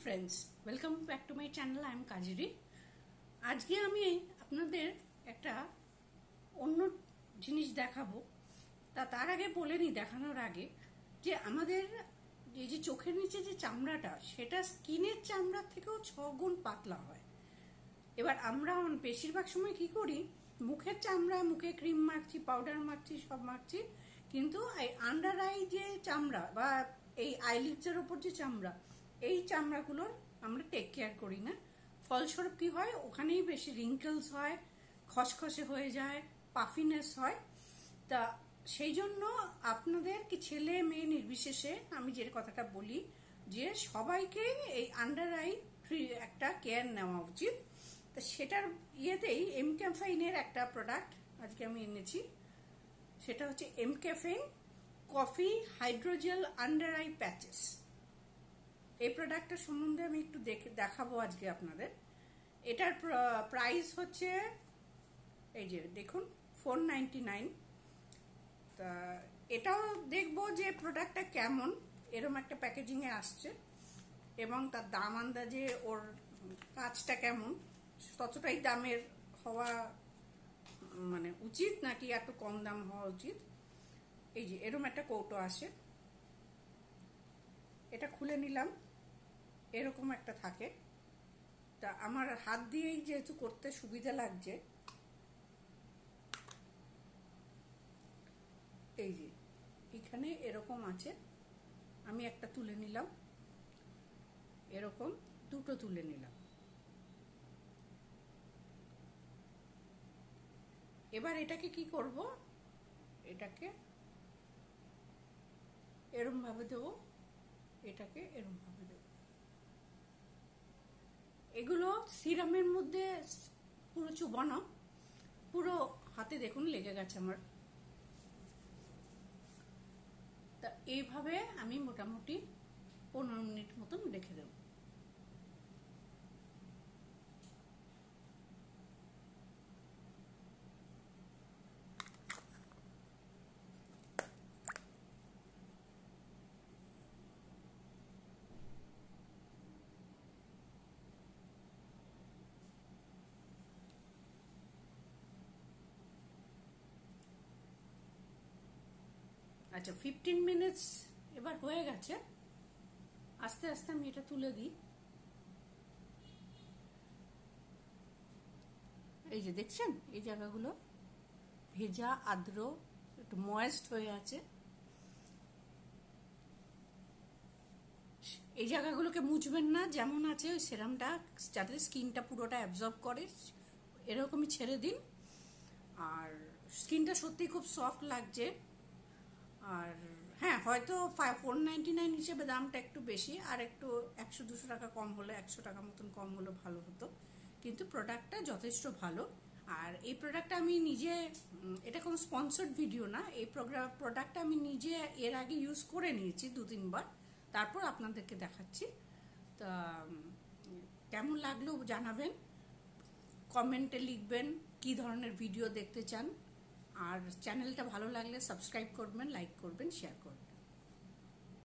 Friends, welcome back to my channel. I am Kajari. আজকে আমি আপনাদের একটা অন্য জিনিস দেখাবো। তার আগে বলে নিই, দেখানোর আগে, যে আমাদের এই যে চোখের নিচে যে চামড়াটা, সেটা স্কিনের চামড়ার থেকেও 6 গুণ পাতলা হয়। এবার আমরা বেশিরভাগ সময় কি করি, মুখের চামড়া, মুখে ক্রিম মাখছি, পাউডার মাখছি, সব মাখছি, কিন্তু এই আন্ডার আই যে চামড়া বা এই আইলিডসের ওপর যে চামড়া, এই চামড়াগুলোর আমরা টেক কেয়ার করি না। ফলস্বরূপ কি হয়, ওখানেই বেশি রিঙ্কেলস হয়, খসখসে হয়ে যায়, পাফিনেস হয়। তা সেই জন্য আপনাদের কি ছেলে মেয়ে নির্বিশেষে আমি যে কথাটা বলি, যে সবাইকে এই আন্ডার আই একটা কেয়ার নেওয়া উচিত। তা সেটার ইয়েতেই এমক্যাফেইনের একটা প্রোডাক্ট আজকে আমি এনেছি। সেটা হচ্ছে mCaffeine coffee hydrogel under eye patches. এই প্রোডাক্টটা সম্বন্ধে আমি একটু দেখাবো আজকে আপনাদের। এটার প্রাইস হচ্ছে, এই যে দেখুন, 499। তা এটাও দেখবো যে প্রোডাক্টটা কেমন, এরম একটা প্যাকেজিংয়ে আসছে, এবং তার দাম আন্দাজে ওর কাজটা কেমন, ততটাই দামের হওয়া মানে উচিত নাকি এত কম দাম হওয়া উচিত। এই যে এরম একটা কৌটো আসে, এটা খুলে নিলাম, এরকম একটা থাকে। তা আমার হাত দিয়েই যেহেতু করতে সুবিধা লাগছে, এই যে এখানে এরকম আছে, আমি একটা তুলে নিলাম, এরকম দুটো তুলে নিলাম। এবার এটাকে কি করব, এটাকে এরম ভাবে দেবো, এটাকে এরম ভাবে দেবো। এগুলো সিরামের মধ্যে পুরো চুবানো, পুরো হাতে দেখুন লেগে গেছে আমার। তা এইভাবে আমি মোটামুটি 15 মিনিট মতন রেখে দেব। আচ্ছা, 15 মিনিটস এবার হয়ে গেছে। আস্তে আস্তে আমি এটা তুলে দিই। এই যে দেখছেন, এই জায়গাগুলো ভেজা, আর্দ্র, একটু ময়েস্ট হয়ে আছে। এই জায়গাগুলোকে মুছবেন না, যেমন আছে ওই সেরামটা, যাতে স্কিনটা পুরোটা অ্যাবজর্ব করে, এরকমই ছেড়ে দিন। আর স্কিনটা সত্যি খুব সফট লাগছে। আর হ্যাঁ, হয়তো 499 হিসেবে দামটা একটু বেশি, আর একটু 100-200 টাকা কম হলে, 100 টাকা মতন কম হলে ভালো হতো, কিন্তু প্রোডাক্টটা যথেষ্ট ভালো। আর এই প্রোডাক্টটা আমি নিজে, এটা কোনো স্পন্সর্ড ভিডিও না, এই প্রোডাক্টটা আমি নিজে এর আগে ইউজ করে নিয়েছি 2-3 বার, তারপর আপনাদেরকে দেখাচ্ছি। তা কেমন লাগলো জানাবেন, কমেন্টে লিখবেন কি ধরনের ভিডিও দেখতে চান। আর চ্যানেলটা ভালো লাগলে সাবস্ক্রাইব করবেন, লাইক করবেন, শেয়ার করবেন।